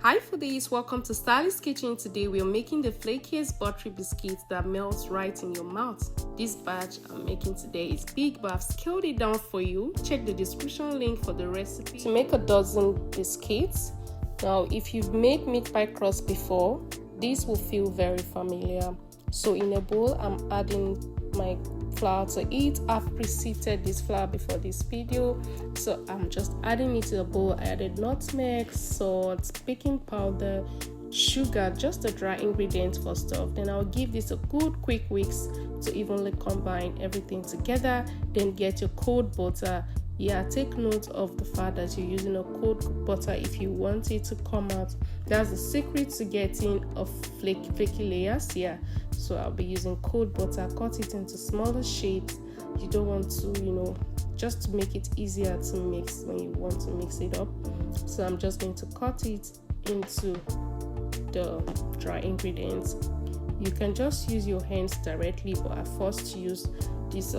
Hi foodies, welcome to Stylish Kitchen. Today we are making the flakiest buttery biscuits that melts right in your mouth. This batch I'm making today is big, but I've scaled it down for you. Check the description link for the recipe. To make a dozen biscuits. Now if you've made meat pie crust before, this will feel very familiar. So in a bowl I'm adding my flour to it. I've pre-sifted this flour before this video, so I'm just adding it to the bowl. I added nutmeg, salt, baking powder, sugar, just the dry ingredients for stuff. Then I'll give this a good quick whisk to evenly combine everything together. Then get your cold butter. Take note of the fact that you're using a cold butter if you want it to come out. That's the secret to getting a flaky layers. So I'll be using cold butter. Cut it into smaller shapes. You don't want to, just to make it easier to mix when you want to mix it up. So I'm just going to cut it into the dry ingredients. You can just use your hands directly, but I first use this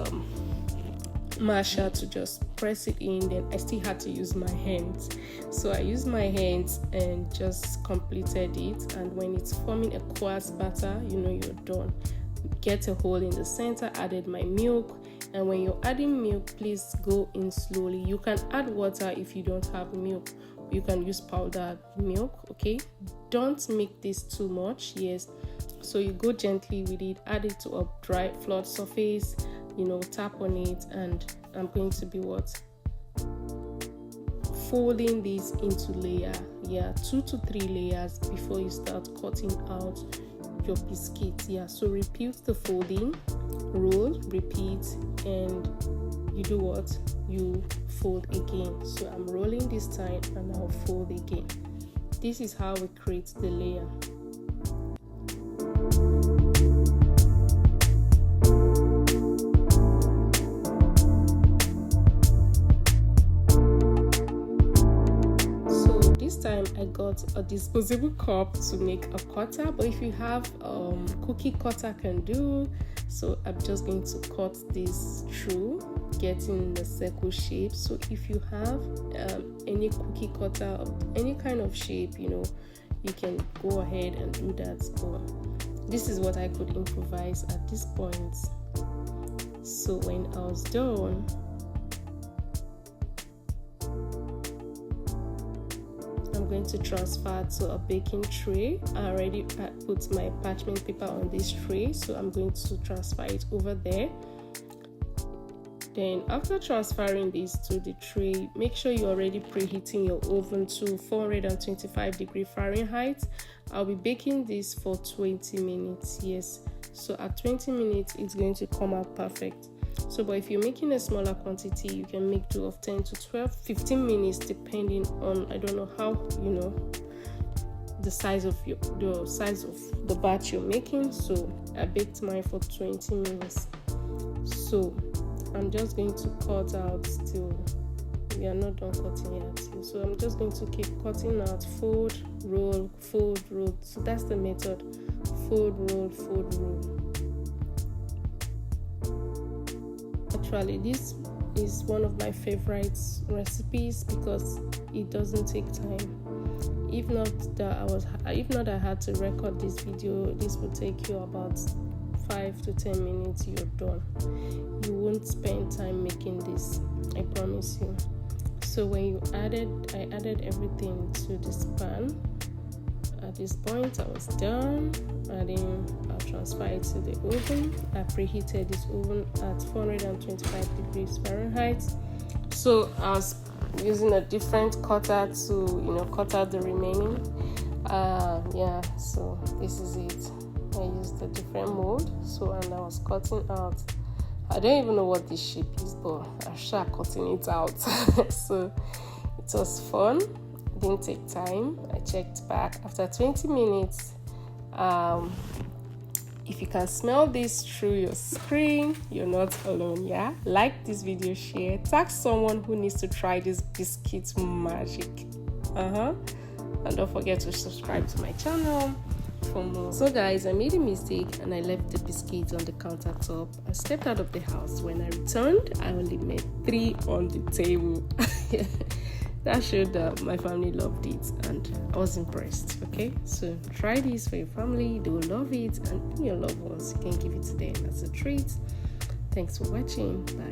masher to just press it in. Then I still had to use my hands, so I used my hands and just completed it. And when it's forming a coarse batter, you're done. Get a hole in the center. Added my milk, and when you're adding milk, please go in slowly. You can add water if you don't have milk. You can use powdered milk. Okay, don't make this too much. So you go gently with it. Add it to a dry flat surface, tap on it, and I'm going to be folding this into layer 2 to 3 layers before you start cutting out your biscuits. So repeat the folding, roll, repeat, and you do what? You fold again. So I'm rolling this time and I'll fold again. This is how we create the layer. Time I got a disposable cup to make a cutter, but if you have cookie cutter can do. So I'm just going to cut this through, getting the circle shape. So if you have any cookie cutter of any kind of shape, you can go ahead and do that. But this is what I could improvise at this point. So when I was done, I'm going to transfer to a baking tray. I already put my parchment paper on this tray, so I'm going to transfer it over there. Then after transferring this to the tray, make sure you're already preheating your oven to 425 degrees Fahrenheit. I'll be baking this for 20 minutes. So at 20 minutes it's going to come out perfect. So but if you're making a smaller quantity, you can make do of 10 to 12, 15 minutes depending on, I don't know how, the size of the batch you're making. So I baked mine for 20 minutes. So I'm just going to cut out till we are not done cutting yet. So I'm just going to keep cutting out, fold, roll, fold, roll. So that's the method. Fold, roll, fold, roll. Actually, this is one of my favorite recipes because it doesn't take time. If not I had to record this video, this would take you about 5 to 10 minutes. You're done. You won't spend time making this, I promise you. So when I added everything to this pan. At this point I was done. I'll transfer it to the oven. I preheated this oven at 425 degrees Fahrenheit. So I was using a different cutter to cut out the remaining. So this is it. I used a different mold. And I was cutting out. I don't even know what this shape is, but I started cutting it out. So it was fun. Didn't take time. I checked back after 20 minutes. If you can smell this through your screen, you're not alone. Like this video, share, tag someone who needs to try this biscuit magic. And don't forget to subscribe to my channel for more. So guys, I made a mistake and I left the biscuits on the countertop. I stepped out of the house. When I returned, I only made 3 on the table. that showed that my family loved it and I was impressed. Okay, so try this for your family. They will love it, and your loved ones, you can give it to them as a treat. Thanks for watching. Bye.